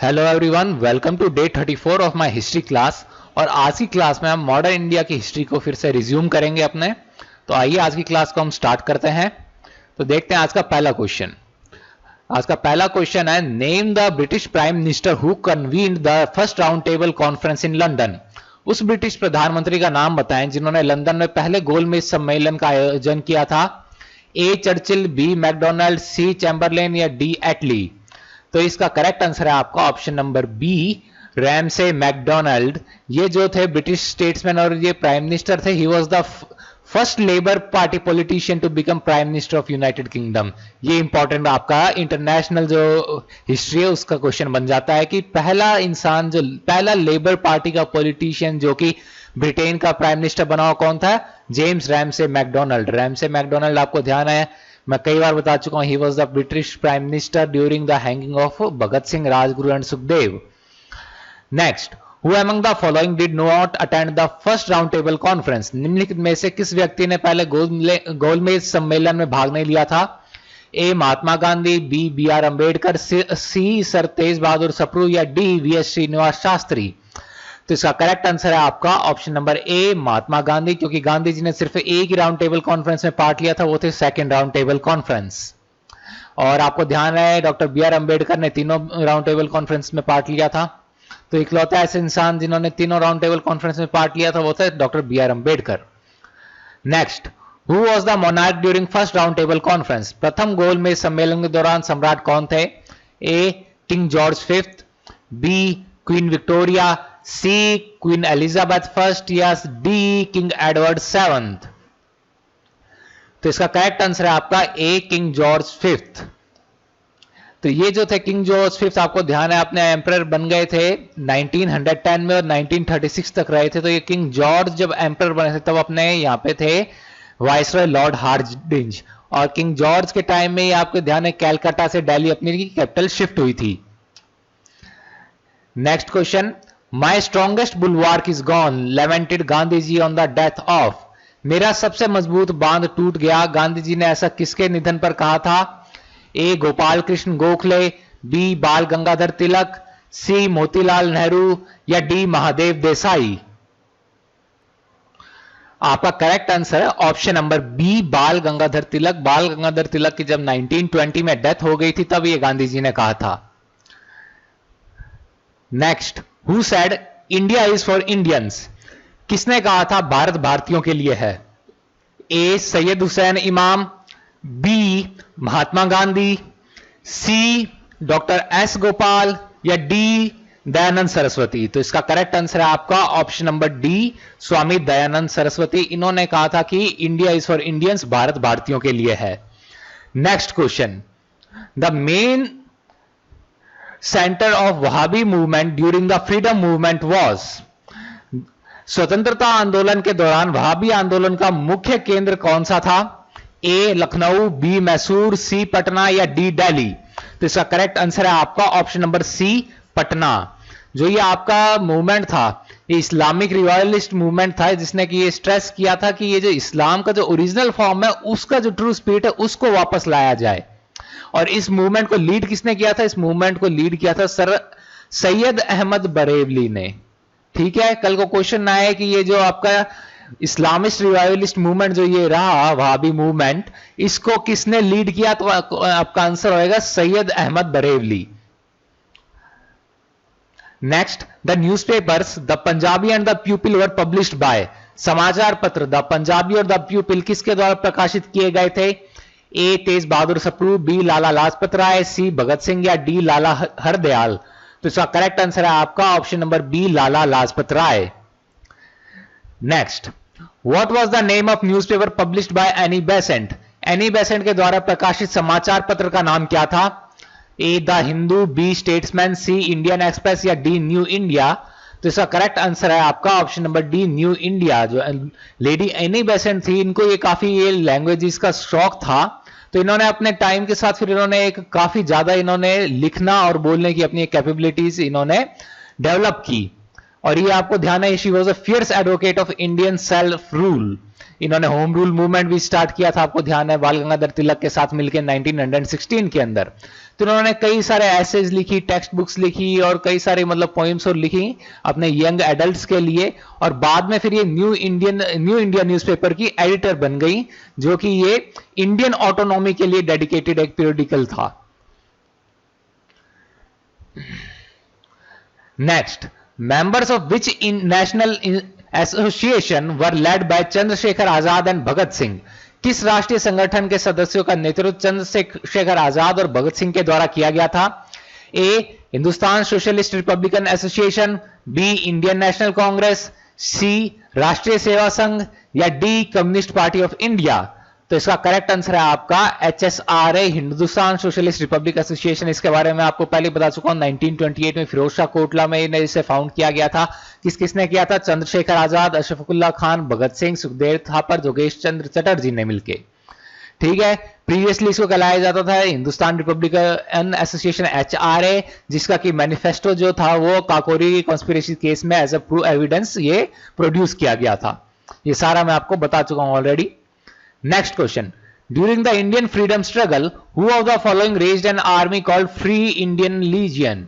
Hello everyone, welcome to day 34 of my history class. और आज की क्लास में हम मॉडर्न इंडिया की हिस्ट्री को फिर से रिज्यूम करेंगे अपने। तो आइए आज की क्लास को हम स्टार्ट करते हैं। तो देखते हैं आज का पहला क्वेश्चन। आज का पहला क्वेश्चन है, name the British prime minister who convened the first round table conference in London. उस ब्रिटिश प्रधानमंत्री का नाम बताएं जिन्होंने लंदन में पहले गोलमेज सम्मेलन का आयोजन किया था। A Churchill, B MacDonald, C Chamberlain या डी एटली। तो इसका करेक्ट आंसर है आपका option number B, Ramsay MacDonald. ये जो थे ब्रिटिश स्टेट्समैन और ये प्राइम मिनिस्टर थे। He was the first Labour Party politician to become prime minister of United Kingdom. ये इंपॉर्टेंट आपका इंटरनेशनल जो हिस्ट्री है उसका क्वेश्चन बन जाता है कि पहला इंसान जो पहला लेबर पार्टी का पॉलिटिशियन जो कि ब्रिटेन का प्राइम मिनिस्टर बना हुआ कौन था? James Ramsay MacDonald. Ramsay MacDonald आपको ध्यान है, मैं कई बार बता चुका हूं, he was the British prime minister during the hanging of Bhagat Singh, Rajguru and Sukhdev. Next, who among the following did not attend the first round table conference. निम्नलिखित में से किस व्यक्ति ने पहले गोलमेज सम्मेलन में भाग नहीं लिया था? A Mahatma Gandhi, B B R Ambedkar, C Sir Tej Bahadur Sapru या D V S Srinivasa Sastri. तो इसका करेक्ट आंसर है आपका option number A, Mahatma Gandhi, क्योंकि गांधी जी ने सिर्फ एक ही राउंड टेबल कॉन्फ्रेंस में पार्ट लिया था, वो थे सेकंड राउंड टेबल कॉन्फ्रेंस। और आपको ध्यान है डॉक्टर बी आर अंबेडकर ने तीनों राउंड टेबल कॉन्फ्रेंस में पार्ट लिया था। तो इकलौता ऐसे इंसान जिन्होंने तीनों राउंड टेबल कॉन्फ्रेंस में पार्ट लिया था वो थे doctor B R Ambedkar. Next, who was the monarch during first round table conference. प्रथम गोलमेज सम्मेलन के दौरान सम्राट कौन थे? A King George fifth, B Queen Victoria, C Queen Elizabeth first या डी किंग एडवर्ड सेवंथ। तो इसका करेक्ट आंसर है आपका ए किंग जॉर्ज फिफ्थ। तो ये जो थे किंग जॉर्ज फिफ्थ, आपको ध्यान है अपने एम्परर बन गए थे 1910 में और 1936 तक रहे थे। तो ये किंग जॉर्ज जब एम्परर बने थे तब अपने यहाँ पे थे वाइसरॉय लॉर्ड हार्डिंज। और किंग जॉर्ज के टाइम में आपको ध्यान है कैलकाटा से दिल्ली अपनी कैपिटल शिफ्ट हुई थी। Next question, my strongest bulwark is gone, lamented Gandhi ji on the death of. मेरा सबसे मजबूत बांध टूट गया, गांधी जी ने ऐसा किसके निधन पर कहा था? ए गोपाल कृष्ण गोखले, बी बाल गंगाधर तिलक, सी मोतीलाल नेहरू या डी महादेव देसाई। आपका करेक्ट आंसर है ऑप्शन नंबर बी, बाल गंगाधर तिलक। बाल गंगाधर तिलक की जब 1920 में डेथ हो गई थी तब ये गांधी जी ने कहा था। Next, who said India is for Indians. किसने कहा था भारत भारतीयों के लिए है? ए सैयद हुसैन इमाम, बी महात्मा गांधी, सी डॉक्टर एस गोपाल या डी दयानंद सरस्वती। तो इसका करेक्ट आंसर है आपका option number D, Swami Dayanand Saraswati. इन्होंने कहा था कि India is for Indians, Bharat भारतीयों के लिए है। Next question, the main centre of Wahhabi movement during the freedom movement was. स्वतंत्रता आंदोलन के दौरान वहाबी आंदोलन का मुख्य केंद्र कौन सा था? ए लखनऊ, बी मैसूर, सी पटना या डी दिल्ली। तो इसका करेक्ट आंसर है आपका ऑप्शन नंबर सी, पटना। जो ये आपका मूवमेंट था ये इस्लामिक रिवाइवलिस्ट मूवमेंट था, जिसने कि ये स्ट्रेस किया था कि ये जो इस्लाम का जो ओरिजिनल फॉर्म है उसका जो ट्रू स्पिरिट है उसको वापस लाया जाए। और इस मूवमेंट को लीड किसने किया था? इस मूवमेंट को लीड किया था सर सैयद अहमद बरेलवी ने। ठीक है, कल को क्वेश्चन ना आए कि ये जो आपका इस्लामिस्ट रिवाइवलिस्ट मूवमेंट जो ये रहा वहाबी मूवमेंट, इसको किसने लीड किया? तो आपका आंसर होएगा Syed Ahmad Barelvi. Next, the newspapers the Punjabi and the pupil were published by. समाचार पत्र द पंजाबी और द प्यूपिल किसके द्वारा प्रकाशित किए गए थे? ए तेज बहादुर सप्रू, बी लाला लाजपत राय, सी भगत सिंह या डी लाला हरदयाल। तो इसका करेक्ट आंसर है आपका option number B, Lala Lajpat Rai. Next, what was the name of newspaper published by Annie Besant. Annie Besant के द्वारा प्रकाशित समाचार पत्र का नाम क्या था? A the Hindu, B Statesman, C Indian Express या डी न्यू इंडिया। तो इसका करेक्ट आंसर है आपका option number D, New India. जो लेडी एनी बेसेंट थी, इनको ये काफी ये लैंग्वेजेस का शौक था, तो इन्होंने अपने टाइम के साथ फिर इन्होंने एक काफी ज्यादा इन्होंने लिखना और बोलने की अपनी कैपेबिलिटीज इन्होंने डेवलप की। और ये आपको ध्यान है, she was a fierce advocate of Indian self rule. इन्होंने होम रूल मूवमेंट भी स्टार्ट किया था, आपको ध्यान है, बाल गंगाधर तिलक के साथ मिलकर 1916 के अंदर। तो इन्होंने कई सारे एसेज लिखी, टेक्स्ट बुक्स लिखी और कई सारे मतलब पोइम्स और लिखी अपने यंग एडल्ट्स के लिए। और बाद में फिर ये न्यू इंडिया न्यूज़पेपर की एडिटर बन गई, जो कि ये इंडियन ऑटोनॉमी के लिए डेडिकेटेड एक पीरियडिकल था। Next, members of which national association were led by Chandrashekhar Azad and Bhagat Singh? किस राष्ट्रीय संगठन के सदस्यों का नेतृत्व चंद्रशेखर आजाद और भगत सिंह के द्वारा किया गया था? A, Hindustan Socialist Republican Association, B, Indian National Congress, C, Rashtriya Seva Sangh, या D, Communist Party of India? तो इसका करेक्ट आंसर है आपका HSRA, Hindustan Socialist Republic Association. इसके बारे में आपको पहले बता चुका हूं, 1928 में फिरोज शाह कोटला में इसे फाउंड किया गया था। किसने किया था? चंद्रशेखर आजाद, अशफाकुल्लाह खान, भगत सिंह, सुखदेव थापर, जोगेश चंद्र चटर्जी ने मिलकर। ठीक है, प्रीवियसली इसको कहलाया जाता था हिंदुस्तान रिपब्लिकन एसोसिएशन HRA, जिसका कि मैनिफेस्टो जो था वो काकोरी कॉन्स्पिरेसी केस में एज अ प्रूफ एविडेंस ये प्रोड्यूस किया गया था। ये सारा मैं आपको बता चुका हूं already. Next question. During the Indian freedom struggle, who of the following raised an army called Free Indian Legion?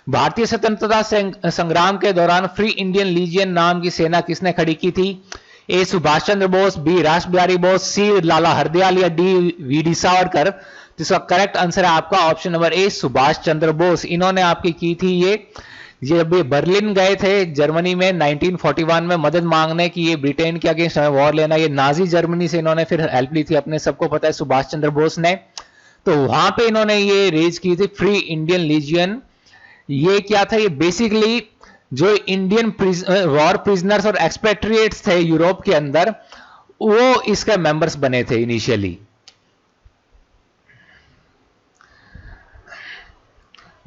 भारतीय स्वतंत्रता संग्राम के दौरान फ्री इंडियन लीजियन नाम की सेना किसने खड़ी की थी? ए, सुभाष चंद्र बोस, बी, रास बिहारी बोस, सी, लाला हरदयाल, या डी, वी.डी. सावरकर? तो इसका करेक्ट आंसर है आपका ऑप्शन नंबर ए, सुभाष चंद्र बोस। इन्होंने आपकी की थी ये जब ये बर्लिन गए थे जर्मनी में 1941 में मदद मांगने की, ये ब्रिटेन के अगेंस्ट हमें वॉर लेना, ये नाजी जर्मनी से इन्होंने फिर हेल्प ली थी, अपने सबको पता है, सुभाष चंद्र बोस ने। तो वहां पे इन्होंने ये रेज की थी फ्री इंडियन लीजियन। ये क्या था? ये बेसिकली जो इंडियन वॉर प्रिजनर्स और एक्सपेट्रिएट्स थे यूरोप के अंदर, वो इसके मेंबर्स बने थे initially.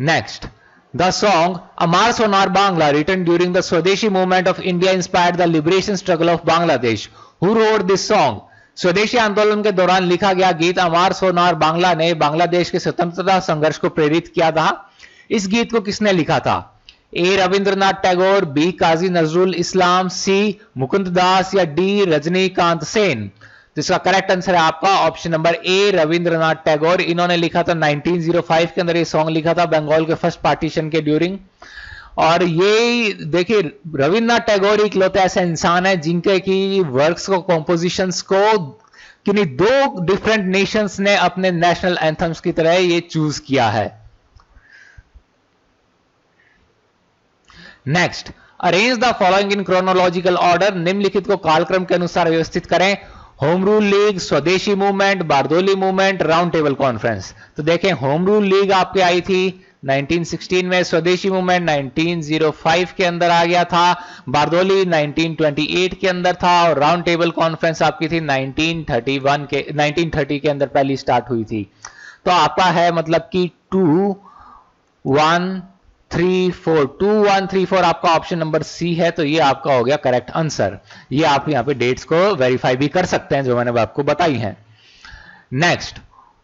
Next, the song Amar Sonar Bangla, written during the Swadeshi movement of India, inspired the liberation struggle of Bangladesh. Who wrote this song? स्वदेशी आंदोलन के दौरान लिखा गया गीत अमार सोनार बांग्ला ने बांग्लादेश के स्वतंत्रता संघर्ष को प्रेरित किया था। इस गीत को किसने लिखा था? ए, रविंद्रनाथ टैगोर, बी, काजी नजरुल इस्लाम, सी, मुकुंद दास, या डी, रजनीकांत सेन? तो इसका करेक्ट आंसर है आपका ऑप्शन नंबर ए, रविंद्रनाथ टैगोर। इन्होंने लिखा था 1905 के अंदर, ये सॉन्ग लिखा था बंगाल के फर्स्ट पार्टीशन के ड्यूरिंग। और ये देखिए, रविंद्रनाथ टैगोर इकलौते ऐसा इंसान है जिनके की वर्क्स को, कॉम्पोजिशंस को किन्हीं दो डिफरेंट नेशंस ने अपने नेशनल एंथम्स की तरह ये चूज किया है। Next, arrange the following in chronological order. निम्नलिखित को कालक्रम के अनुसार व्यवस्थित करें। होम रूल लीग, स्वदेशी movement, Bardoli movement, round table conference. तो देखें, होम रूल लीग आपके आई थी 1916 में, स्वदेशी मूवमेंट 1905 के अंदर आ गया था, बारदोली 1928 के अंदर था, और राउंड टेबल कॉन्फ्रेंस आपकी थी 1930 के अंदर पहली स्टार्ट हुई थी। तो आपका है मतलब कि 2 1 3 4 2 1 3 4 आपका ऑप्शन नंबर सी है। तो ये आपका हो गया करेक्ट आंसर। ये आप यहां पे डेट्स को वेरीफाई भी कर सकते हैं जो मैंने आपको बताई हैं। Next,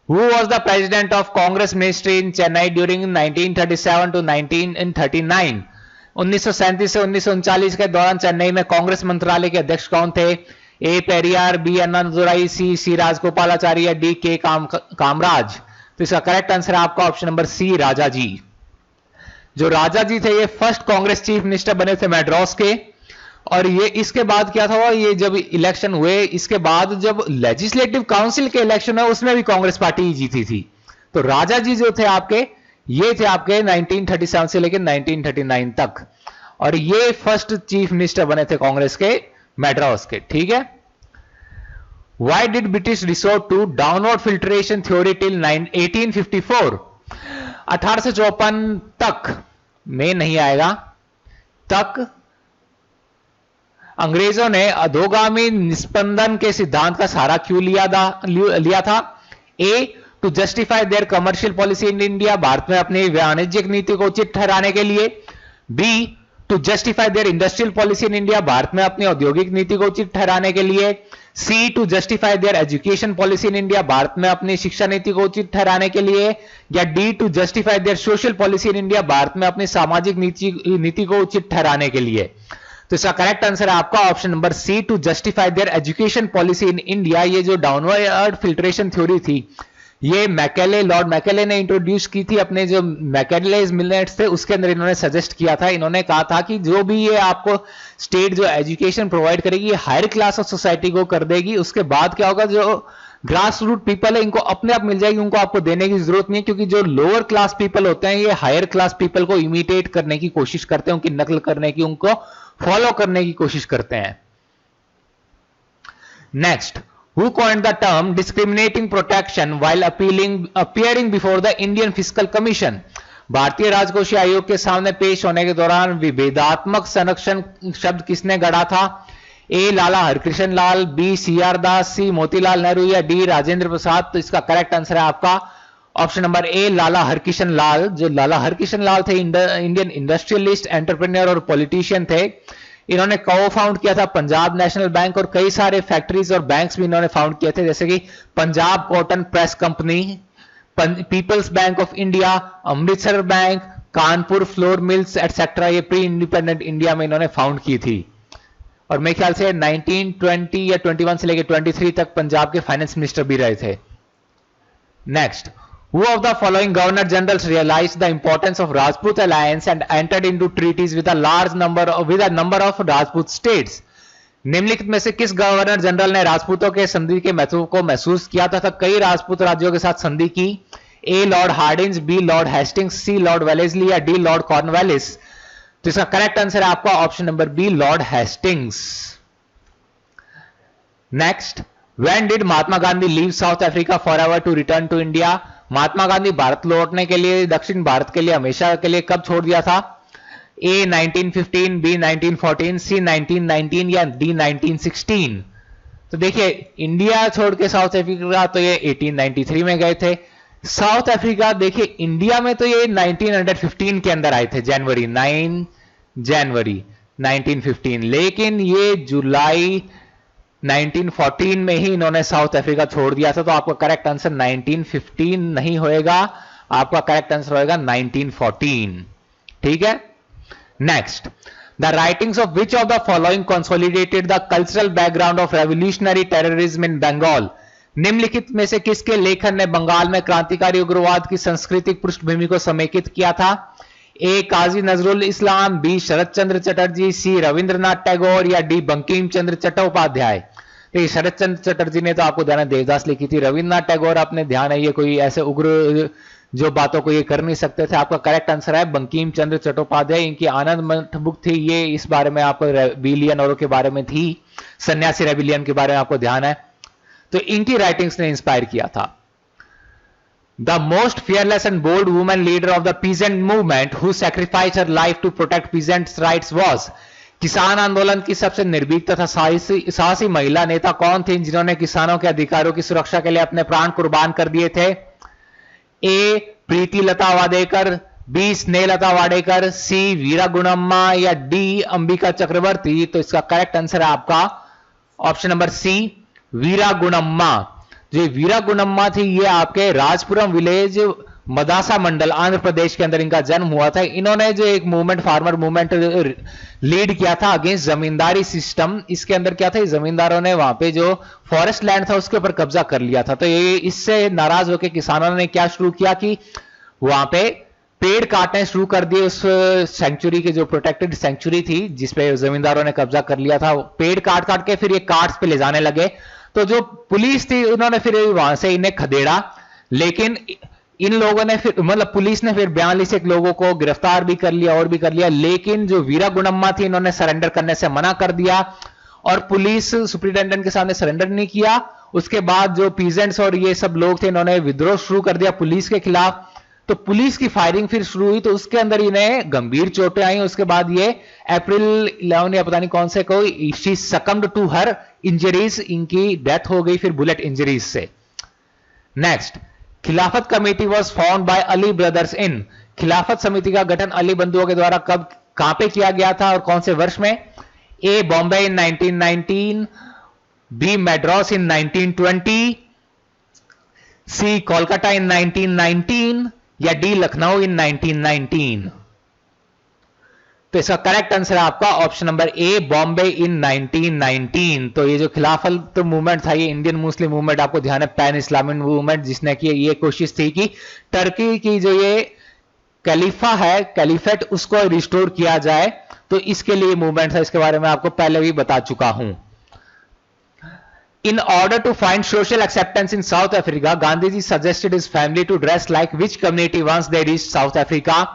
who was the president of Congress ministry in Chennai during 1937 to 1939? 1937 से 1939 के दौरान चेन्नई में कांग्रेस मंत्रालय के अध्यक्ष कौन थे? ए, पेरियार, बी, अन्नादुराई, सी, राजगोपालाचारी, डी, के कामराज? तो इसका करेक्ट आंसर है आपका ऑप्शन नंबर सी, राजा जी। जो राजा जी थे ये फर्स्ट कांग्रेस चीफ मिनिस्टर बने थे मैड्रास के। और ये इसके बाद क्या था, ये जब इलेक्शन हुए इसके बाद जब लेजिस्लेटिव काउंसिल के इलेक्शन हुए उसमें भी कांग्रेस पार्टी ही जीती थी। तो राजा जी जो थे आपके, ये थे आपके 1937 से लेकर 1939 तक, और ये फर्स्ट चीफ मिनिस्टर बने थे कांग्रेस के मैड्रास के। ठीक है। Why did British resort to downward filtration theory till 1854? 1854 तक में नहीं आएगा, तक अंग्रेजों ने अधोगामी निस्पंदन के सिद्धांत का सहारा क्यों लिया था? A, to justify their commercial policy in India, Bharat में अपनी वाणिज्यिक नीति को उचित ठहराने के लिए। B, to justify their industrial policy in India, Bharat में अपनी औद्योगिक नीति को उचित ठहराने के लिए। C, to justify their education policy in India, Bharat में अपनी शिक्षा नीति को उचित ठहराने के लिए। या D, to justify their social policy in India, Bharat में अपनी सामाजिक नीति को उचित ठहराने के लिए। तो इसका करेक्ट आंसर है आपका option number C, to justify their education policy in India. ये जो डाउनवर्ड फिल्ट्रेशन थ्योरी थी ये मैकेले, लॉर्ड मैकेले ने इंट्रोड्यूस की थी अपने जो मैकेलेज मिलेट्स थे उसके अंदर इन्होंने सजेस्ट किया था। इन्होंने कहा था कि जो भी ये आपको स्टेट जो एजुकेशन प्रोवाइड करेगी ये हायर क्लास ऑफ सोसाइटी को कर देगी, उसके बाद क्या होगा जो ग्रास रूट पीपल है इनको अपने आप मिल जाएगी, उनको आपको देने की जरूरत नहीं है, क्योंकि जो लोअर क्लास पीपल होते हैं ये हायर क्लास पीपल को इमिटेट करने की कोशिश करते हैं, उनकी नकल करने की, उनको फॉलो करने की कोशिश करते हैं। Next, who coined the term discriminating protection while appearing before the Indian Fiscal Commission? भारतीय राजकोषीय आयोग के सामने पेश होने के दौरान विभेदात्मक संरक्षण शब्द किसने गढ़ा था? ए लाला हरकृष्ण लाल, बी सी आर दास, सी मोतीलाल नेहरू या डी राजेंद्र प्रसाद? तो इसका करेक्ट आंसर है आपका ऑप्शन नंबर ए लाला हरकृष्ण लाल। जो लाला हरकृष्ण लाल थे इंडियन इंडस्ट्रियलिस्ट, एंटरप्रेन्योर और पॉलिटिशियन थे। इन्होंने को फाउंड किया था पंजाब नेशनल बैंक और कई सारे फैक्ट्रीज और बैंक्स भी इन्होंने फाउंड किए थे, जैसे कि Punjab cotton press company, People's bank of India, Amritsar bank, Kanpur flour mills et cetera. ये प्री इंडिपेंडेंट इंडिया में इन्होंने फाउंड की थी और मेरे ख्याल से 1920 या 21 से लेकर 23 तक पंजाब के फाइनेंस मिनिस्टर भी रहे थे। Next, who of the following governor generals realized the importance of Rajput alliance and entered into treaties with a number of Rajput states? निम्नलिखित में से किस गवर्नर जनरल ने राजपूतों के संधि के महत्व को महसूस किया तथा कई राजपूत राज्यों के साथ संधि की? A Lord Hardinge, B Lord Hastings, C Lord Wellesley या डी लॉर्ड कॉर्नवालिस? तो इसका करेक्ट आंसर है आपका option number B Lord Hastings. Next, when did Mahatma Gandhi leave South Africa forever to return to India? Mahatma Gandhi भारत लौटने के लिए, दक्षिण भारत के लिए हमेशा के लिए कब छोड़ दिया था? ए 1915, बी 1914, सी 1919 या डी 1916? तो देखिए इंडिया छोड़ के साउथ अफ्रीका तो ये 1893 में गए थे। साउथ अफ्रीका देखिए इंडिया में तो ये 1915 के अंदर आए थे, जनवरी 9 जनवरी 1915, लेकिन ये जुलाई 1914 में ही इन्होंने साउथ अफ्रीका छोड़ दिया था। तो आपका करेक्ट आंसर 1915 नहीं होएगा, आपका करेक्ट आंसर होएगा 1914। ठीक है। Next, the writings of which of the following consolidated the cultural background of revolutionary terrorism in Bengal? निम्नलिखित में से किसके लेखन ने बंगाल में क्रांतिकारी उग्रवाद की सांस्कृतिक पृष्ठभूमि को समेकित किया था? ए काजी नजरुल इस्लाम, बी शरद चंद्र चटर्जी, सी रविंद्रनाथ टैगोर या डी बंकिम चंद्र चट्टोपाध्याय? तो शरद चंद्र चटर्जी ने तो आपको ध्यान है देवदास लिखी थी, रविंद्रनाथ टैगोर अपने ध्यान है ये कोई ऐसे उग्र जो बातों को ये कर नहीं सकते थे। आपका करेक्ट आंसर है बंकिम चंद्र चट्टोपाध्याय। इनकी आनंद मठ बुक थी, ये इस बारे में आपको रेबिलियन और के बारे में थी, सन्यासी रेबिलियन के बारे में आपको ध्यान है, तो इनकी राइटिंग्स ने इंस्पायर किया था। The most fearless and bold woman leader of the peasant movement who sacrificed her life to protect peasants' rights was? किसान आंदोलन की सबसे निर्भीक तथा साहसी महिला नेता कौन थी जिन्होंने किसानों के अधिकारों की सुरक्षा के लिए अपने प्राण कुर्बान कर दिए थे? ए प्रीति लता वाडेकर, बी स्नेहलता वाडेकर, सी वीरा गुणम्मा या डी अंबिका चक्रवर्ती? तो इसका करेक्ट आंसर है आपका ऑप्शन नंबर सी वीरा गुणम्मा। जो वीरा गुणम्मा थी ये आपके राजपुरम विलेज मदासा मंडल आंध्र प्रदेश के अंदर इनका जन्म हुआ था। इन्होंने जो एक मूवमेंट, फार्मर मूवमेंट लीड किया था अगेंस्ट जमींदारी सिस्टम। इसके अंदर क्या था, जमींदारों ने वहां पे जो फॉरेस्ट लैंड था उसके ऊपर कब्जा कर लिया था। तो ये इससे नाराज होकर किसानों ने क्या शुरू किया कि वहां पे पेड़ काटने शुरू कर दिए। उस सेंचुरी के जो प्रोटेक्टेड सेंचुरी थी जिसपे जमींदारों ने कब्जा कर लिया था, पेड़ काट काट के फिर ये कार्ट्स पे ले जाने लगे। तो जो पुलिस थी उन्होंने फिर वहां से इन्हें खदेड़ा, लेकिन इन लोगों ने फिर मतलब पुलिस ने फिर 42 लोगों को गिरफ्तार भी कर लिया और भी कर लिया, लेकिन जो वीरा गुणम्मा थी इन्होंने सरेंडर करने से मना कर दिया और पुलिस सुप्रिंटेंडेंट के सामने सरेंडर नहीं किया। उसके बाद जो पीजेंट्स और ये सब लोग थे इन्होंने विद्रोह शुरू कर दिया पुलिस के खिलाफ। तो पुलिस की फायरिंग फिर शुरू हुई, तो उसके अंदर इन्हें गंभीर चोटें आई। उसके बाद ये अप्रैल 11 या पता नहीं कौन से को she succumbed to her injuries, इनकी डेथ हो गई फिर बुलेट इंजरीज से। Next, Khilafat committee was founded by Ali brothers in? Khilafat समिति का गठन अली बंधुओं के द्वारा कब कहां पे किया गया था और कौन से वर्ष में? ए बॉम्बे इन 1919, बी मैड्रास इन 1920, सी कोलकाता इन 1919 या डी लखनऊ इन 1919? तो इसका करेक्ट आंसर है आपका ऑप्शन नंबर ए, बॉम्बे इन 1919। तो ये जो खिलाफत मूवमेंट था, ये इंडियन मुस्लिम मूवमेंट, आपको ध्यान है पैन इस्लामिक मूवमेंट, जिसने की ये कोशिश थी कि टर्की की जो ये कैलिफा है, कैलिफेट, उसको रिस्टोर किया जाए। तो इसके लिए मूवमेंट था, इसके बारे में आपको पहले भी बता चुका हूं। In order to find social acceptance in South Africa, Gandhiji suggested his family to dress like which community once they reached South Africa?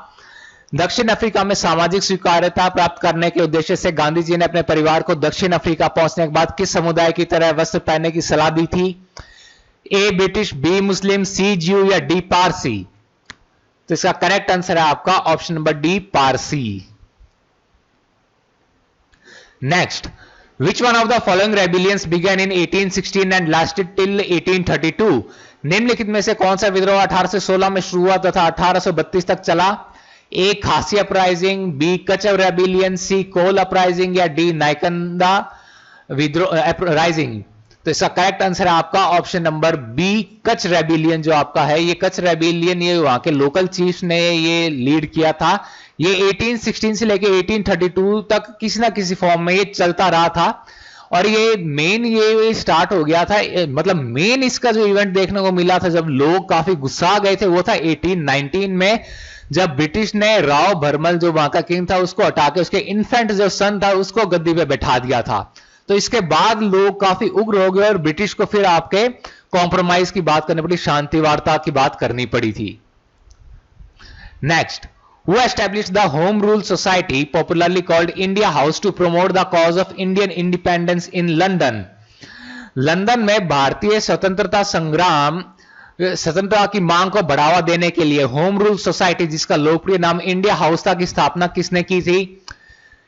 दक्षिण अफ्रीका में सामाजिक स्वीकार्यता प्राप्त करने के उद्देश्य से गांधी जी ने अपने परिवार को दक्षिण अफ्रीका पहुंचने के बाद किस समुदाय की तरह वस्त्र पहनने की सलाह दी थी? ए ब्रिटिश, बी मुस्लिम, सी ज्यू या डी पारसी? तो इसका करेक्ट आंसर है आपका option number D, Parsi. Next, which one of the following rebellions began in 1816 and lasted till 1832? निम्नलिखित में से कौन सा विद्रोह 1816 में शुरू हुआ तथा 1832 तक चला? ए खासी अपराइजिंग, बी कच रेबिलियन, सी कोल अपराइजिंग या डी नाइकंदा विद्रोह अपराइजिंग? तो इसका करेक्ट आंसर है आपका ऑप्शन नंबर बी, कच रेबिलियन जो आपका है। ये कच रेबिलियन, ये वहां के लोकल चीफ ने ये लीड किया था। ये 1816 से लेके 1832 तक किसी ना किसी फॉर्म में ये चलता रहा था, और ये मेन ये स्टार्ट हो गया था, मतलब मेन इसका जो इवेंट देखने को मिला था जब लोग काफी गुस्सा गए थे, वो था 1819 में, जब ब्रिटिश ने राव भरमल जो वहां का किंग था उसको हटा के उसके इन्फेंट जो सन था उसको गद्दी पे बैठा दिया था। तो इसके बाद लोग काफी उग्र हो गए और ब्रिटिश को फिर आपके कॉम्प्रोमाइज की बात करनी पड़ी, शांति वार्ता की बात करनी पड़ी थी। Next, who established the Home Rule Society, popularly called India House, to promote the cause of Indian independence in London? London में भारतीय स्वतंत्रता संग्राम, स्वतंत्रता की मांग को बढ़ावा देने के लिए होम रूल सोसाइटी, जिसका लोकप्रिय नाम इंडिया हाउस था, की स्थापना किसने की थी?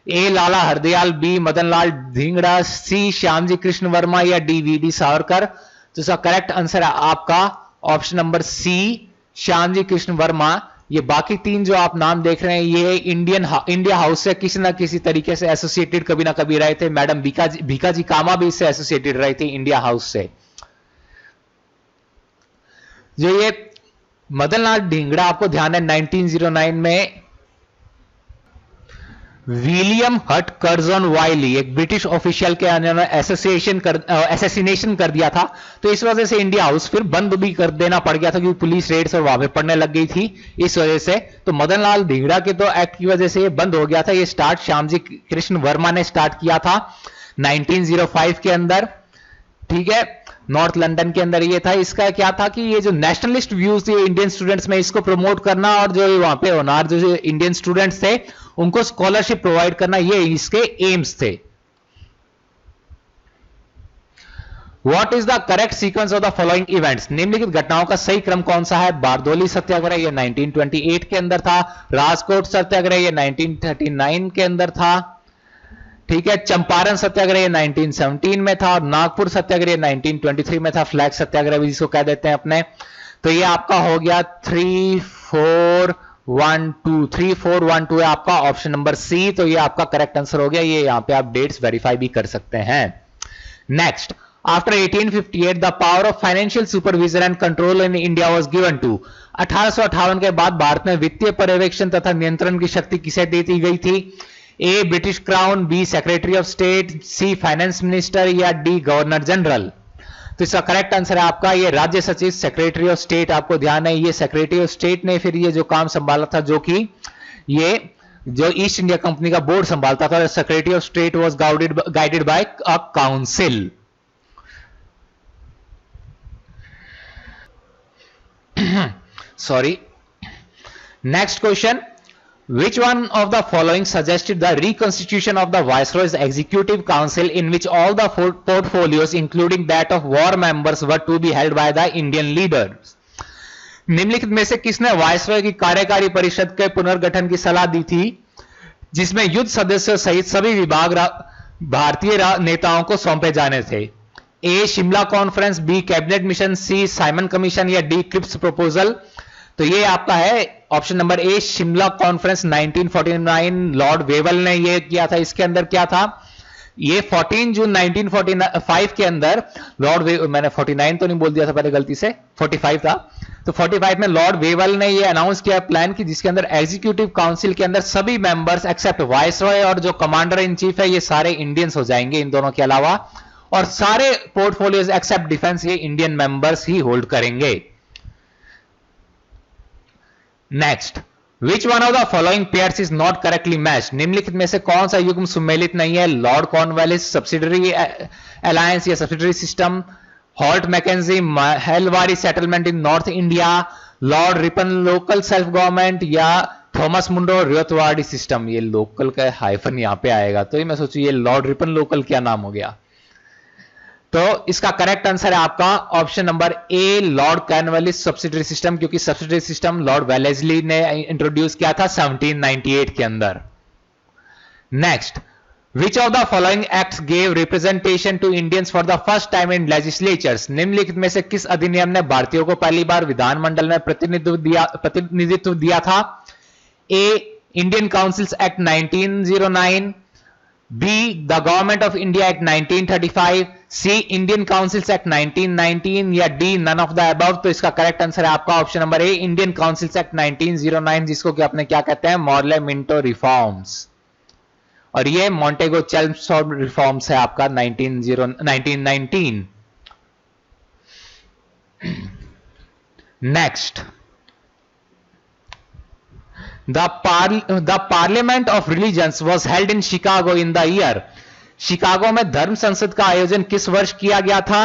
ए लाला हरदयाल, बी मदनलाल धिंगड़ा, सी श्यामजी कृष्ण वर्मा या डी वी.डी. सावरकर? तो इसका करेक्ट आंसर है आपका option number C, Shyamji Krishna Varma. ये बाकी तीन जो आप नाम देख रहे हैं ये इंडिया हाउस से किसी ना किसी तरीके से एसोसिएटेड कभी ना कभी रहे थे। मैडम भीकाजी कामा भी इससे एसोसिएटेड रही थी, इंडिया हाउस से। जो ये मदनलाल ढींगड़ा, आपको ध्यान है 1909 में विलियम हट कर्जन वाइली, एक ब्रिटिश ऑफिशियल के एसेसिनेशन कर दिया था। तो इस वजह से इंडिया हाउस फिर बंद भी कर देना पड़ गया था, क्योंकि पुलिस रेड्स और वहां पे पड़ने लग गई थी इस वजह से। तो मदनलाल ढींगड़ा के तो एक्ट की वजह से ये बंद हो गया था। ये स्टार्ट श्यामजी कृष्ण वर्मा ने स्टार्ट किया था 1905 के अंदर, ठीक है, नॉर्थ लंदन के अंदर ये था। इसका क्या था कि ये जो नेशनलिस्ट व्यूज थे इंडियन स्टूडेंट्स में, इसको प्रमोट करना, और जो वहां पे होनार जो इंडियन स्टूडेंट्स थे उनको स्कॉलरशिप प्रोवाइड करना, ये इसके एम्स थे। What is the correct sequence of the following events? निम्नलिखित घटनाओं का सही क्रम कौन सा है? बारदोली सत्याग्रह ये 1928 के अंदर था, राजकोट सत्याग्रह ये 1939 के अंदर था, ठीक है, चंपारण सत्याग्रह ये 1917 में था, और नागपुर सत्याग्रह 1923 में था, फ्लैग सत्याग्रह भी जिसको कह देते हैं अपने। तो ये आपका हो गया 3412 है आपका ऑप्शन नंबर सी। तो ये आपका करेक्ट आंसर हो गया। ये यहां पे आप डेट्स वेरीफाई भी कर सकते हैं। Next, after 1858 the power of financial supervision and control in India was given to. 1858 के बाद भारत में वित्तीय पर्यवेक्षण तथा नियंत्रण की शक्ति किसे दे दी गई थी? A British crown, B secretary of state, C finance minister या डी गवर्नर जनरल? तो इसका करेक्ट आंसर है आपका ये राज्य सचिव, सेक्रेटरी ऑफ स्टेट। आपको ध्यान है ये सेक्रेटरी ऑफ स्टेट ने फिर ये जो काम संभाला था, जो कि ये जो ईस्ट इंडिया कंपनी का बोर्ड संभालता था। Secretary of state was guided by a council. Sorry, next question, which one of the following suggested the reconstitution of the Viceroy's Executive Council in which all the portfolios including that of war members were to be held by the Indian leaders? निम्नलिखित में से किसने viceroy की कार्यकारी परिषद के पुनर्गठन की सलाह दी थी, जिसमें युद्ध सदस्यों सहित सभी विभाग भारतीय नेताओं को सौंपे जाने थे? A Shimla Conference, B Cabinet Mission, C Simon Commission या डी क्रिप्स प्रपोजल? तो ये आपका है option number A Shimla Conference 1949, Lord Wavell ने ये किया था। इसके अंदर क्या था, ये 14 जून 1945 के अंदर मैंने 49 तो नहीं बोल दिया था पहले, गलती से 45 था। तो 45 में लॉर्ड वेवल ने ये अनाउंस किया प्लान की, जिसके अंदर एग्जीक्यूटिव काउंसिल के अंदर सभी मेंबर्स एक्सेप्ट वाइसरॉय और जो कमांडर इन चीफ है ये सारे इंडियंस हो जाएंगे इन दोनों के अलावा, और सारे पोर्टफोलियोज एक्सेप्ट डिफेंस ये इंडियन मेंबर्स ही होल्ड करेंगे। Next, which one of the following pairs is not correctly matched? निम्नलिखित में से कौन सा युग्म सुमेलित नहीं है? लॉर्ड कॉर्नवालिस सब्सिडरी अलायंस या सब्सिडरी सिस्टम, हॉल्ट मैकेंजी हेलवारी settlement in North India, Lord Ripon local self government, या थॉमस मुंडो रियोतवाड़ी सिस्टम। ये लोकल का हाइफन यहां पे आएगा, तो ये मैं सोचू ये लॉर्ड रिपन लोकल क्या नाम हो गया। तो इसका करेक्ट आंसर है आपका option number A, Lord Cornwallis subsidiary system, क्योंकि सब्सिडरी सिस्टम लॉर्ड वेलेस्ली ने इंट्रोड्यूस किया था 1798 के अंदर। Next, which of the following acts gave representation to Indians for the first time in legislatures? निम्नलिखित में से किस अधिनियम ने भारतीयों को पहली बार विधानमंडल में प्रतिनिधित्व दिया था? A, Indian Councils Act 1909, B, the Government of India Act 1935, C, Indian Councils Act 1919, या D, none of the above. तो इसका करेक्ट आंसर है आपका option number A, Indian Councils Act 1909, जिसको कि अपने क्या कहते हैं, मॉर्ले मिंटो रिफॉर्म्स, और ये मॉन्टेगो चेल्मस्फोर्ड रिफॉर्म्स है आपका 1919। Next, the Parliament of Religions was held in Chicago in the year. Chicago में धर्म संसद का आयोजन किस वर्ष किया गया था?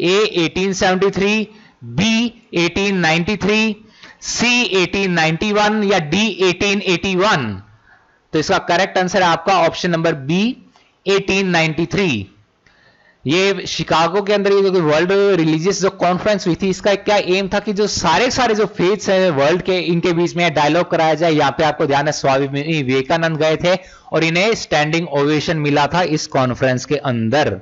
ए, 1873, बी, 1893, सी, 1891, या डी, 1881। तो इसका करेक्ट आंसर है आपका ऑप्शन नंबर बी, 1893। ये शिकागो के अंदर ये जो वर्ल्ड रिलीजियस जो कॉन्फ्रेंस हुई थी, इसका क्या एम था कि जो सारे जो फेथ्स हैं वर्ल्ड के, इनके बीच में डायलॉग कराया जाए। यहां पे आपको ध्यान है स्वामी विवेकानंद गए थे और इन्हें स्टैंडिंग ओवेशन मिला था इस कॉन्फ्रेंस के अंदर।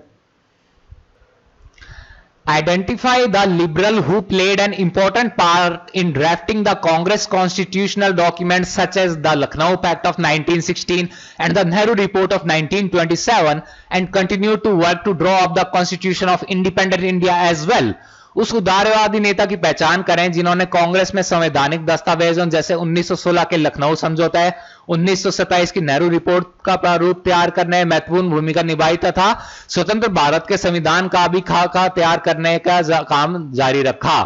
Identify the liberal who played an important part in drafting the Congress constitutional documents such as the Lucknow Pact of 1916 and the Nehru Report of 1927 and continued to work to draw up the Constitution of Independent India as well. उस उदारवादी नेता की पहचान करें जिन्होंने कांग्रेस में संवैधानिक दस्तावेजों जैसे 1916 के लखनऊ समझौता है, 1927 की नेहरू रिपोर्ट का प्रारूप तैयार करने में महत्वपूर्ण भूमिका निभाई तथा स्वतंत्र भारत के संविधान का भी खाका तैयार करने का काम जारी रखा।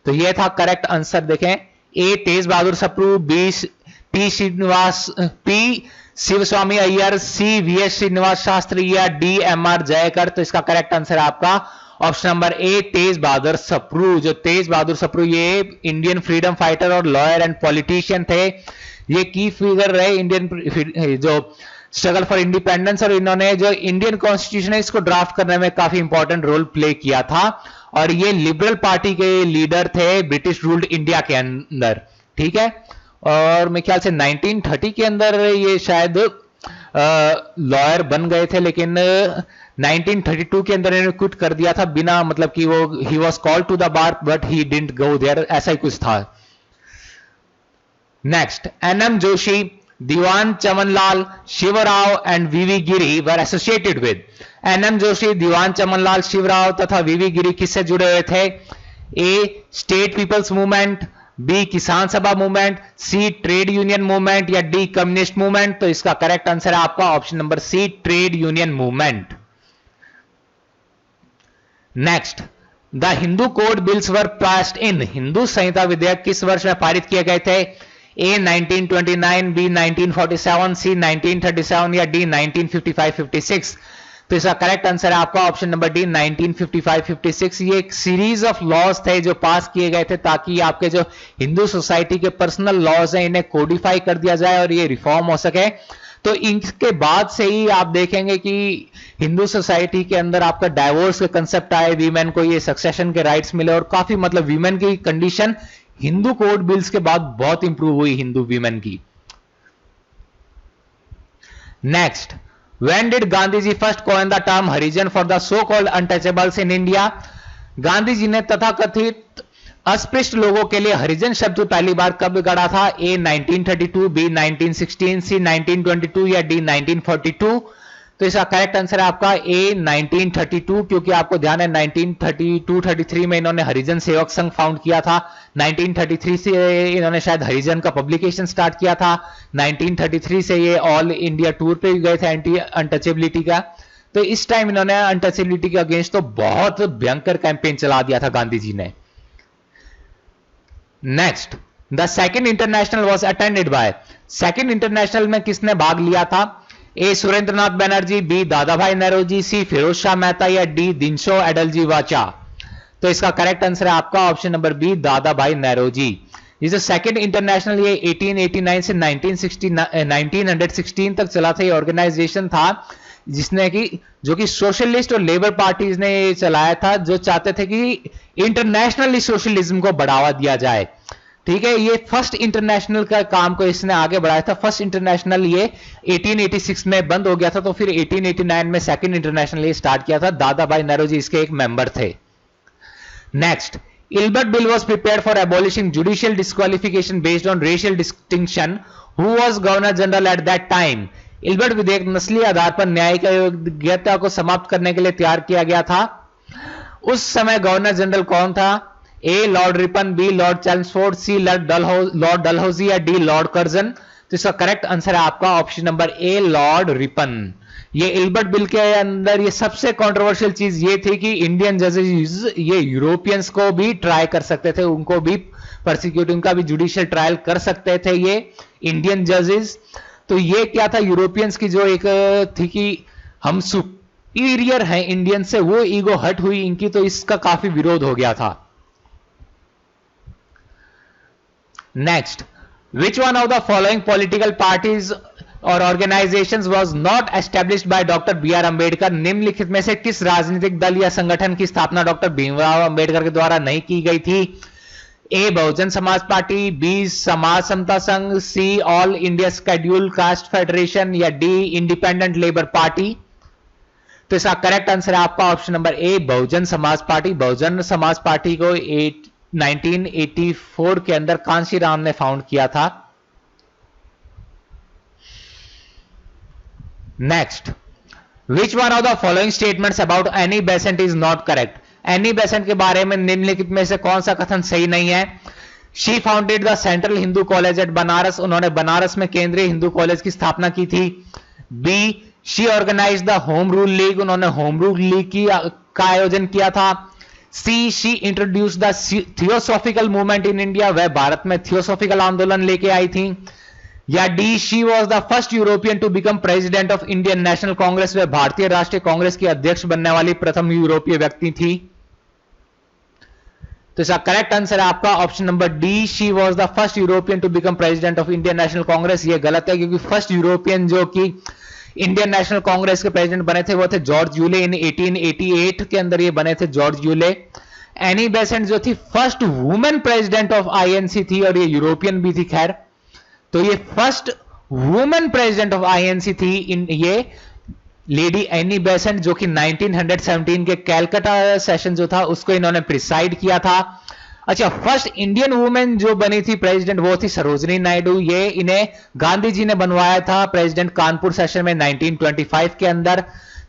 तो यह था करेक्ट आंसर। देखें, ए, तेज Bahadur Sapru, B, P Shivswami Iyer, C, we S Srinivasa Shastri, या डी, एम आर जयकर। तो इसका करेक्ट आंसर है आपका ऑप्शन नंबर ए, तेज बहादुर सप्रू। जो तेज बहादुर सप्रू ये इंडियन फ्रीडम फाइटर और लॉयर एंड पॉलिटिशियन थे। ये की फिगर रहे इंडियन जो स्ट्रगल फॉर इंडिपेंडेंस, और इन्होंने जो इंडियन कॉन्स्टिट्यूशन है इसको ड्राफ्ट करने में काफी इंपॉर्टेंट रोल प्ले किया था, और ये लिबरल पार्टी के लीडर थे ब्रिटिश रूल्ड इंडिया के अंदर। ठीक है, और मेरे ख्याल से 1930 के अंदर ये शायद लॉयर बन गए थे, लेकिन 1932 के अंदर इन्होंने क्विट कर दिया था बिना मतलब कि वो he was called to the bar but he didn't go there, ऐसा ही कुछ था। Next, NM Joshi, Diwan Chamanlal, Shivarao and VV Giri were associated with. NM Joshi, Diwan Chamanlal, Shivarao तथा वीवी गिरी किससे जुड़े हुए थे? A, state people's movement, B, Kisan Sabha movement, C, trade union movement, या डी, कम्युनिस्ट मूवमेंट। तो इसका करेक्ट आंसर है आपका option number C, trade union movement. Next, the Hindu code bills were passed in. Hindu संहिता विधेयक किस वर्ष में पारित किए गए थे? ए, 1929, बी, 1947, सी, 1937, या डी, 1955-56। तो इसका करेक्ट आंसर है आपका ऑप्शन नंबर डी, 1955-56। ये एक सीरीज ऑफ लॉज थे जो पास किए गए थे ताकि आपके जो हिंदू सोसाइटी के पर्सनल लॉज हैं इन्हें कोडिफाई कर दिया जाए और ये रिफॉर्म हो सके। तो इनके बाद से ही आप देखेंगे कि हिंदू सोसाइटी के अंदर आपका डाइवोर्स का कंसेप्ट आए, वीमेन को ये सक्सेशन के राइट्स मिले, और काफी मतलब वीमेन की कंडीशन हिंदू कोड बिल्स के बाद बहुत इंप्रूव हुई हिंदू वीमेन की। Next, when did Gandhi ji first coin the term Harijan for the so called untouchables in India? Gandhi ji ने तथाकथित अस्पृश्य लोगों के लिए हरिजन शब्द पहली बार कब गढ़ा था? ए, 1932, बी, 1916, सी, 1922, या डी, 1942। तो इसका करेक्ट आंसर है आपका ए 1932, क्योंकि आपको ध्यान है 1932-33 में इन्होंने हरिजन सेवक संघ फाउंड किया था। 1933 से इन्होंने शायद हरिजन का पब्लिकेशन स्टार्ट किया था। 1933 से ये ऑल इंडिया टूर पे गए थे एंटी अनटचेबिलिटी का। तो इस टाइम इन्होंने अनटचेबिलिटी के अगेंस्ट तो बहुत भयंकर कैंपेन चला दिया था गांधी जी ने। Next, the second international was attended by, second international में किसने भाग लिया था? ए सुरेंद्रनाथ बैनर्जी, बी दादा भाई नौरोजी, सी फिरोज शाह मेहता या डी दिनशो एडलजी वाचा। तो इसका करेक्ट आंसर है आपका ऑप्शन नंबर बी दादा भाई नौरोजी। ये जो सेकेंड इंटरनेशनल ये 1889 से 1916 तक चला था। ये ऑर्गेनाइजेशन था जिसने कि जो कि सोशलिस्ट और लेबर पार्टीज ने चलाया था, जो चाहते थे कि इंटरनेशनली सोशलिज्म को बढ़ावा दिया जाए। ठीक है, ये फर्स्ट इंटरनेशनल का काम को इसने आगे बढ़ाया था। फर्स्ट इंटरनेशनल ये 1886 में बंद हो गया था, तो फिर 1889 में सेकंड इंटरनेशनल ये स्टार्ट किया था। दादा भाई नौरोजी इसके एक मेंबर थे। Next, Ilbert bill was prepared for abolishing judicial disqualification based on racial distinction, who was governor general at that time. Ilbert विधेयक नस्लीय आधार पर न्यायिक अयोग्यता को समाप्त करने के लिए तैयार किया गया था। उस समय गवर्नर जनरल कौन था? A Lord Ripon, B Lord चैल्मस्फोर्ड, C Lord Dalhousie या डी लॉर्ड कर्जन। तो इसका करेक्ट आंसर है आपका option number A Lord Ripon. ये इल्बर्ट बिल के अंदर ये सबसे कंट्रोवर्शियल चीज ये थी कि इंडियन जजेस ये यूरोपियंस को भी ट्राई कर सकते थे, उनको भी प्रोसिक्यूट, उनका भी जुडिशियल ट्रायल कर सकते थे ये इंडियन जजेस। तो ये क्या था, यूरोपियंस की जो एक थी कि हम सुपीरियर हैं इंडियन से, वो ईगो हट हुई इनकी, तो इसका काफी विरोध हो गया था। Next, which one of the following political parties और organisations was not established by doctor B R Ambedkar. निम्नलिखित में से किस राजनीतिक दल या संगठन की स्थापना डॉक्टर भीमराव अंबेडकर के द्वारा नहीं की गई थी? ए Bahujan Samaj party, B Samaj Samata Sangh, C All India Schedule Caste Federation या डी इंडिपेंडेंट लेबर पार्टी। तो इसका करेक्ट आंसर है आपका ऑप्शन नंबर ए बहुजन समाज पार्टी। बहुजन समाज पार्टी को 1984 के अंदर कांशी राम ने फाउंड किया था। Next, which one of the following statements about Annie Besant is not correct. Any Besant के बारे में निम्नलिखित में से कौन सा कथन सही नहीं है? She founded the central Hindu college eight Banaras, उन्होंने बनारस में केंद्रीय हिंदू कॉलेज की स्थापना की थी। B she organise the Home Rule League, उन्होंने होम रूल लीग का आयोजन किया था। C she introduce the theosophical movement in India, वह भारत में थियोसॉफिकल आंदोलन लेके आई थी। या D she was the first European to become president of Indian National Congress, वह भारतीय राष्ट्रीय कांग्रेस की अध्यक्ष बनने वाली प्रथम यूरोपीय व्यक्ति थी। तो इसका करेक्ट आंसर है आपका option number D, she was the first European to become president of Indian National Congress. ये गलत है, क्योंकि फर्स्ट यूरोपियन जो कि इंडियन नेशनल कांग्रेस के प्रेसिडेंट बने थे वो थे जॉर्ज यूले। इन 1888 के अंदर ये बने थे जॉर्ज यूले। एनी बेसेंट जो थी first women president of INC थी, और ये यूरोपियन भी थी। खैर, तो ये first women president of INC थी ये लेडी एनी बेसेंट, जो कि 1917 के कैलकाटा सेशन जो था उसको इन्होंने प्रिसाइड किया था। अच्छा, फर्स्ट इंडियन वुमेन जो बनी थी प्रेसिडेंट वो थी सरोजनी नायडू। ये इन्हें गांधी जी ने बनवाया था प्रेसिडेंट कानपुर सेशन में 1925 के अंदर।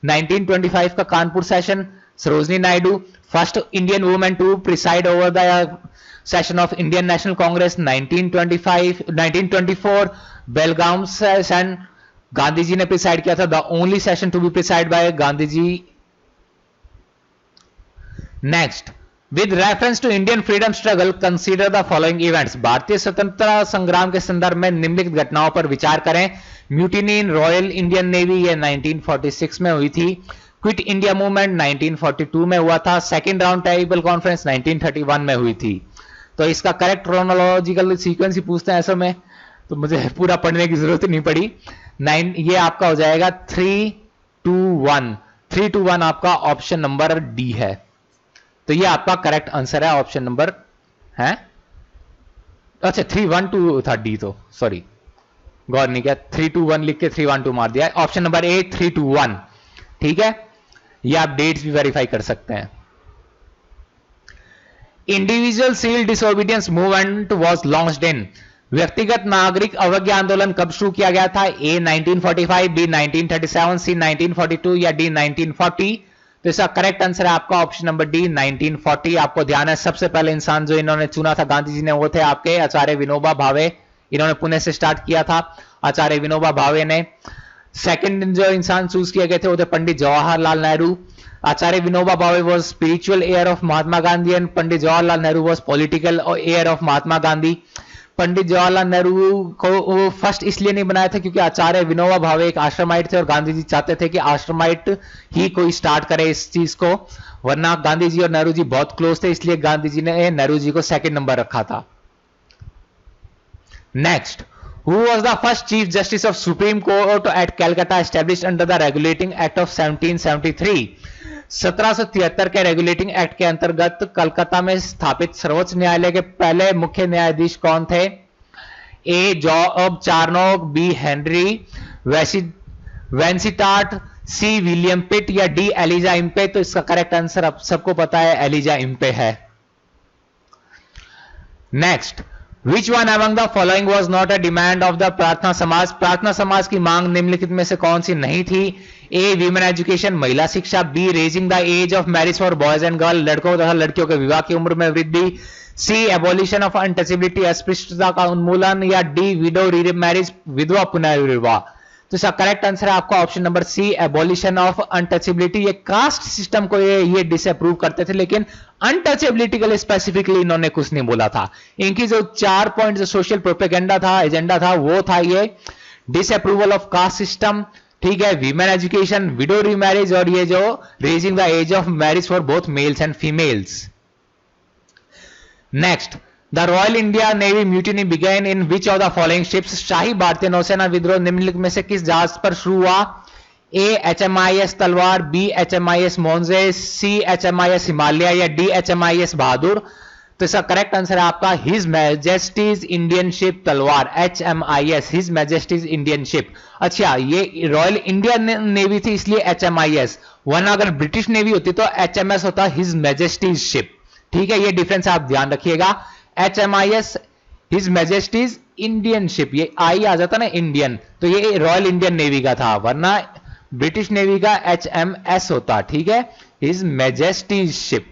1925 का Kanpur session, Sarojini Naidu first Indian women to preside over the session of Indian National Congress. 1924 Belgaum session Gandhi ji ने प्रिसाइड किया था, the only session to be preside by Gandhi ji. Next, with reference to Indian freedom struggle consider the following events. भारतीय स्वतंत्रता संग्राम के संदर्भ में निम्नलिखित घटनाओं पर विचार करें। म्यूटिनी इन रॉयल इंडियन नेवी, ये 1946 में हुई थी। क्विट इंडिया मूवमेंट 1942 में हुआ था। सेकेंड राउंड टेबल कॉन्फ्रेंस 1931 में हुई थी। तो इसका करेक्ट क्रोनोलॉजिकल सीक्वेंस ही पूछते हैं ऐसे में, तो मुझे पूरा पढ़ने की जरूरत नहीं पड़ी। ये आपका हो जाएगा 321। 321 आपका ऑप्शन नंबर डी है। तो ये आपका करेक्ट आंसर है, ऑप्शन नंबर है। अच्छा, 312 था डी, तो सॉरी गौर नहीं किया। 321 लिख के 312 मार दिया। ऑप्शन नंबर ए 321। ठीक है, ये आप डेट्स भी वेरीफाई कर सकते हैं। Individual civil disobedience movement was launched in. व्यक्तिगत नागरिक अवज्ञा आंदोलन कब शुरू किया गया था? ए 1945, बी 1937, सी 1942 या डी 1940? तो इसका करेक्ट आंसर है आपका ऑप्शन नंबर डी 1940। आपको ध्यान है सबसे पहले इंसान जो इन्होंने चुना था गांधी जी ने वो थे आपके आचार्य विनोबा भावे। इन्होंने पुणे से स्टार्ट किया था आचार्य विनोबा भावे ने। सेकंड जो इंसान चूज किए गए थे वो थे पंडित Jawaharlal Nehru. Acharya Vinoba Bhave was spiritual heir of Mahatma Gandhi and Pandit Jawaharlal Nehru was political heir of Mahatma Gandhi. Pandit Jawaharlal Nehru को फर्स्ट इसलिए नहीं बनाया था क्योंकि आचार्य विनोबा भावे एक आश्रमाइट थे और गांधी जी चाहते थे कि आश्रमाइट ही कोई स्टार्ट करे इस चीज को, वरना गांधी जी और नेहरू जी बहुत क्लोज थे, इसलिए गांधी जी ने नेहरू जी को सेकंड नंबर रखा था। Next, who was the first chief justice of supreme court at Calcutta established under the regulating act of 1773? 1773 के रेगुलेटिंग एक्ट के अंतर्गत कलकत्ता में स्थापित सर्वोच्च न्यायालय के पहले मुख्य न्यायाधीश कौन थे? A Job Charnock, B Henry Vansittart, C William Pitt या डी एलिजा इम्पे? तो इसका करेक्ट आंसर अब सबको पता है, एलिजा इम्पे है। Next, which one among the following was not a demand of the प्रार्थना समाज? प्रार्थना समाज की मांग निम्नलिखित में से कौन सी नहीं थी? ए वीमेन एजुकेशन, महिला शिक्षा, B raising the age of marriage for boys and girl, लड़कों तथा लड़कियों के विवाह की उम्र में वृद्धि, सी एबोलिशन ऑफ अनटचेबिलिटी, अस्पृश्यता का उन्मूलन, या डी विडो मैरिज, विधवा पुनर्विवाह? तो इसका करेक्ट आंसर है आपका option number C, abolition of untouchability. ये कास्ट सिस्टम को ये डिसअप्रूव करते थे, लेकिन अनटचेबिलिटी के लिए स्पेसिफिकली इन्होंने कुछ नहीं बोला था। इनकी जो 4 पॉइंट जो सोशल प्रोपेगेंडा था, एजेंडा था, वो था ये डिसअप्रूवल ऑफ कास्ट सिस्टम, ठीक है, वीमेन एजुकेशन, विडो रीमैरिज और ये जो raising the age of marriage for both males and females. Next, the Royal India Navy mutiny began in which of the following ships? शाही भारतीय नौसेना विद्रोह निम्नलिखित में से किस जहाज पर शुरू हुआ? ए HMIS तलवार, बी HMIS मोन्जे, सी HMIS हिमालय या डी HMIS बहादुर? तो इसका करेक्ट आंसर है आपका हिज मैजेस्टीज इंडियन शिप तलवार, HMIS, his Majesty's Indian ship. अच्छा, ये रॉयल इंडियन नेवी थी इसलिए HMIS, वरना अगर ब्रिटिश नेवी होती तो HMS होता हिज मैजेस्टीज शिप, ठीक है, ये डिफरेंस आप ध्यान रखिएगा। HMIS his Majesty's Indian ship, ये आई आ जाता ना इंडियन, तो ये रॉयल इंडियन नेवी का था, वरना ब्रिटिश नेवी का HMS होता, ठीक है, हिज मैजेस्टीज शिप।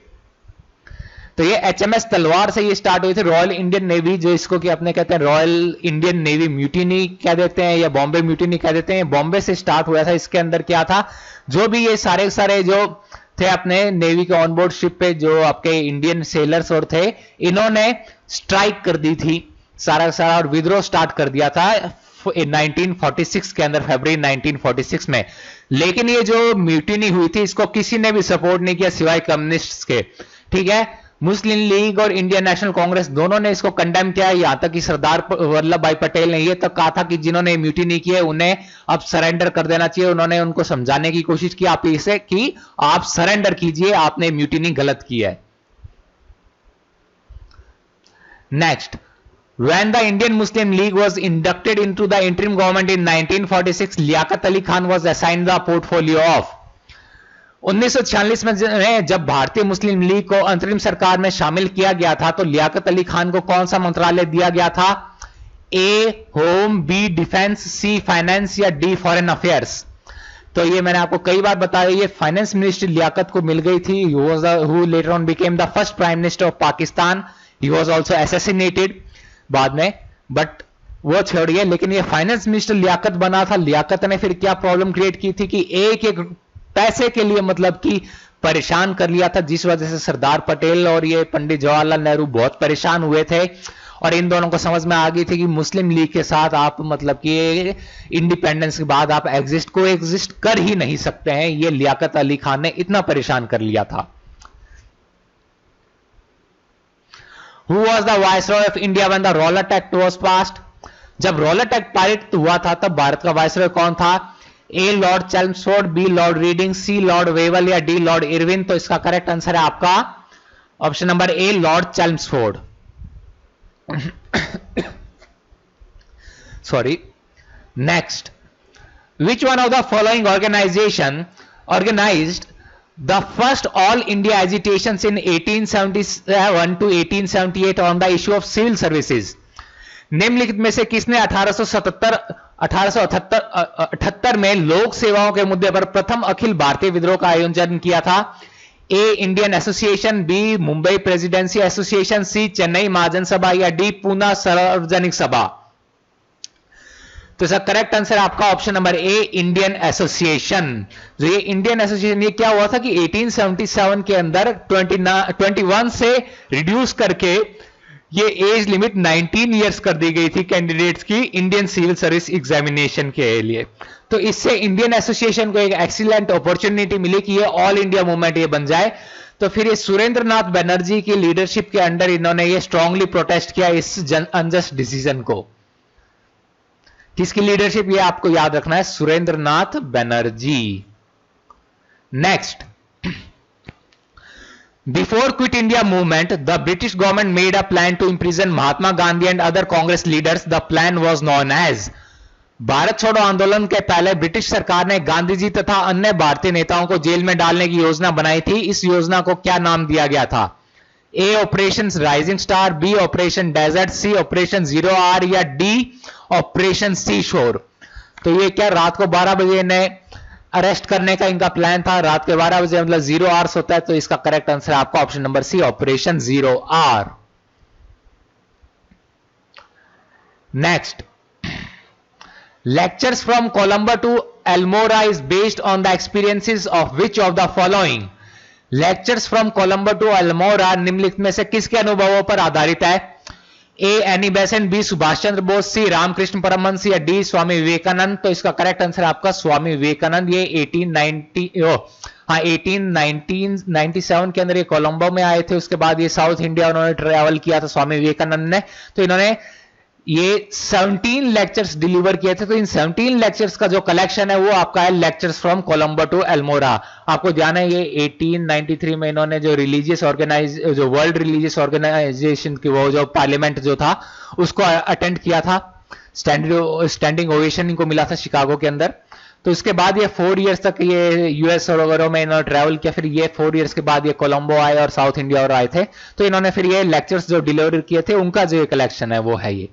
तो ये HMS तलवार से ये स्टार्ट हुई थी रॉयल इंडियन नेवी, जो इसको कि अपने कहते हैं रॉयल इंडियन नेवी म्यूटिनी कह देते हैं या बॉम्बे म्यूटिनी कह देते हैं, बॉम्बे से स्टार्ट हुआ था। इसके अंदर क्या था, जो भी ये सारे जो थे अपने नेवी के ऑनबोर्ड शिप पे जो आपके इंडियन सेलर्स और थे, इन्होंने स्ट्राइक कर दी थी सारा और विद्रोह स्टार्ट कर दिया था 1946 के अंदर, फरवरी 1946 में। लेकिन ये जो म्यूटिनी हुई थी इसको किसी ने भी सपोर्ट नहीं किया सिवाय कम्युनिस्ट के, ठीक है। मुस्लिम लीग और इंडियन नेशनल कांग्रेस दोनों ने इसको कंडेम किया, यहां तक कि सरदार वल्लभ भाई पटेल ने यह तक कहा था कि जिन्होंने म्यूटिनी की है उन्हें अब सरेंडर कर देना चाहिए। उन्होंने उनको समझाने की कोशिश की आप इसे कि आप सरेंडर कीजिए, आपने म्यूटिनी गलत की है। Next, when the Indian Muslim League was inducted into the interim government in 1946, Liaquat Ali Khan was assigned the portfolio of? 1946 में जब भारतीय मुस्लिम लीग को अंतरिम सरकार में शामिल किया गया था तो लियाकत अली खान को कौन सा मंत्रालय दिया गया था? A home, B defence, C finance या डी फॉरेन अफेयर्स? तो ये मैंने आपको कई बार बताया, ये फाइनेंस मिनिस्टर लियाकत को मिल गई थी, who later on became the first prime minister of Pakistan. He was also assassinated बाद में, बट वो छोड़िए, लेकिन ये फाइनेंस मिनिस्टर लियाकत बना था। लियाकत ने फिर क्या प्रॉब्लम क्रिएट की थी कि एक एक पैसे के लिए मतलब कि परेशान कर लिया था, जिस वजह से सरदार पटेल और ये पंडित जवाहरलाल नेहरू बहुत परेशान हुए थे और इन दोनों को समझ में आ गई थी कि मुस्लिम लीग के साथ आप मतलब कि इंडिपेंडेंस के बाद आप एग्जिस्ट कर ही नहीं सकते हैं। ये लियाकत अली खान ने इतना परेशान कर लिया था। Who was the Viceroy of India when the Rowlatt Act was passed? जब रॉलेट एक्ट पारित हुआ था तब भारत का वायसरॉय कौन था? A Lord Chelmsford, B Lord Reading, C Lord Wavell या डी लॉर्ड इरविन? तो इसका करेक्ट आंसर है आपका option number A, Lord Chelmsford. Sorry. Next, which one of the following organisation organized the first all India agitations in 1877 to 1878 on the issue of civil services? निम्नलिखित में से किसने 1878 में लोक सेवाओं के मुद्दे पर प्रथम अखिल भारतीय विद्रोह का आयोजन किया था? A Indian association, B Mumbai presidency association, C Chennai Mahajan Sabha या डी पूना सार्वजनिक सभा? तो इसका करेक्ट आंसर आपका option number A Indian association. जो ये इंडियन एसोसिएशन, ये क्या हुआ था कि 1877 के अंदर 21 से रिड्यूस करके ये एज लिमिट 19 इयर्स कर दी गई थी कैंडिडेट्स की इंडियन सिविल सर्विस एग्जामिनेशन के लिए। तो इससे इंडियन एसोसिएशन को एक एक्सीलेंट अपॉर्चुनिटी मिली कि ये ऑल इंडिया मूवमेंट ये बन जाए। तो फिर ये सुरेंद्र नाथ बनर्जी की लीडरशिप के अंडर इन्होंने ये स्ट्रांगली प्रोटेस्ट किया इस अनजस्ट डिसीजन को। किसकी लीडरशिप, ये आपको याद रखना है, Surendra Nath Banerjee. Next, before quit India movement the British government made a plan to imprison Mahatma Gandhi and other Congress leaders. The plan was known as. Bharat छोड़ो आंदोलन के पहले ब्रिटिश सरकार ने गांधी जी तथा अन्य भारतीय नेताओं को जेल में डालने की योजना बनाई थी। इस योजना को क्या नाम दिया गया था? A operation rising star, B operation desert, C operation 0R या डी ऑपरेशन सी शोर? तो ये क्या रात को 12 बजे ने अरेस्ट करने का इनका प्लान था। रात के 12 बजे मतलब 0 आवर्स होता है। तो इसका करेक्ट आंसर आपका option number C operation 0R। Next, lectures from Colombo to Almora is based on the experiences of which of the following? Lectures from Colombo to Almora निम्नलिखित में से किसके अनुभवों पर आधारित है? ए Annie Besant, B Subhash Chandra Bose, सी रामकृष्ण परमहंस या डी स्वामी विवेकानंद? तो इसका करेक्ट आंसर आपका स्वामी विवेकानंद। ये 1897 के अंदर ये कोलंबो में आए थे। उसके बाद ये साउथ इंडिया उन्होंने ट्रैवल किया था स्वामी विवेकानंद ने। तो इन्होंने ये 17 लेक्चर्स डिलीवर किए थे। तो इन 17 लेक्चर्स का जो कलेक्शन है वो आपका है लेक्चर्स फ्रॉम कोलंबो टू एल्मोरा। आपको ध्यान है ये 1893 में इन्होंने जो वर्ल्ड रिलीजियस ऑर्गेनाइजेशन की वो जो पार्लियामेंट जो था उसको अटेंड किया था। स्टैंडिंग ओवेशन इनको मिला था शिकागो के अंदर। तो इसके बाद ये 4 इयर्स तक ये यूएस और वगैरह में इन्होंने ट्रैवल किया। फिर ये 4 इयर्स के बाद ये कोलंबो आए और साउथ इंडिया और आए थे। तो इन्होंने फिर ये लेक्चर्स जो डिलीवर किए थे उनका जो कलेक्शन है वो है ये।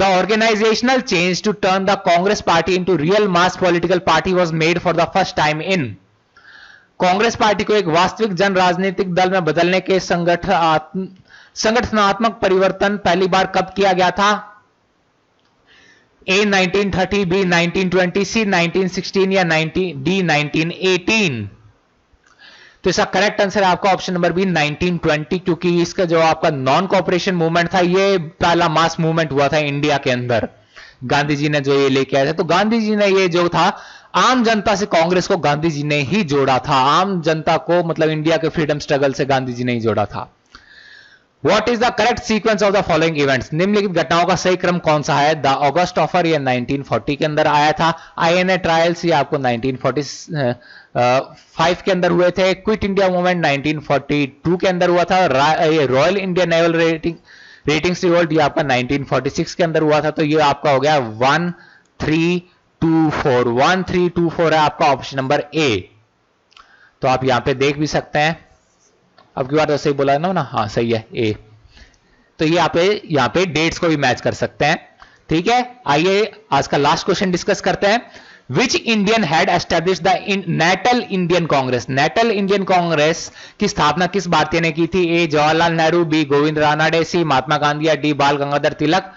The organizational change to turn the Congress party into real mass political party was made for the first time in। Congress party को एक वास्तविक जन राजनीतिक दल में बदलने के संगठनात्मक परिवर्तन पहली बार कब किया गया था? ए 1930, बी 1920, सी 1916 या डी 1918? तो इसका करेक्ट आंसर आपका ऑप्शन नंबर बी 1920, क्योंकि इसका जो आपका नॉन कॉपरेशन मूवमेंट था ये पहला मास मूवमेंट हुआ था इंडिया के अंदर। गांधी जी ने जो ये लेके आए थे। तो गांधी जी ने ये जो था आम जनता से कांग्रेस को गांधी जी ने ही जोड़ा था। आम जनता को मतलब इंडिया के फ्रीडम स्ट्रगल से गांधी जी ने ही जोड़ा था। What is the correct sequence of the following events? निम्नलिखित घटनाओं का सही क्रम कौन सा है? द ऑगस्ट ऑफर ये 1940 के अंदर आया था। INA ट्रायल्स ये आपको 1945 के अंदर हुए थे। क्विट इंडिया मूवमेंट 1942 के अंदर हुआ था। ये royal Indian naval ratings revolt ये आपका 1946 के अंदर हुआ था। तो ये आपका हो गया 1324। 1324 है आपका ऑप्शन नंबर ए। तो आप यहां पे देख भी सकते हैं। अब की बार तो सही बोला ना? हाँ सही है ए। तो ये यहाँ पे डेट्स को भी मैच कर सकते हैं। ठीक है, आइए आज का लास्ट क्वेश्चन डिस्कस करते हैं। Which Indian had establish the Natal Indian Congress? Natal Indian Congress की स्थापना किस भारतीय ने की थी? A Jawaharlal Nehru, B Govind Ranade, C Mahatma Gandhi या डी बाल गंगाधर तिलक?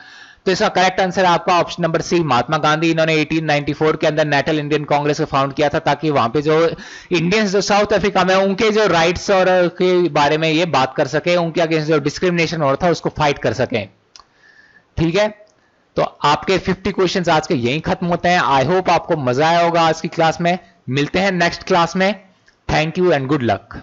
तो इसका करेक्ट आंसर आपका option number C Mahatma Gandhi. इन्होंने 1894 के अंदर नेशनल इंडियन कांग्रेस को फाउंड किया था ताकि वहां पे जो इंडियंस जो साउथ अफ्रीका में उनके जो राइट्स और के बारे में ये बात कर सके, उनके अगेंस्ट जो डिस्क्रिमिनेशन हो रहा था उसको फाइट कर सके। ठीक है, तो आपके 50 क्वेश्चंस आज के यहीं खत्म होते हैं। आई होप आपको मजा आया होगा आज की क्लास में। मिलते हैं नेक्स्ट क्लास में। Thank you and good luck.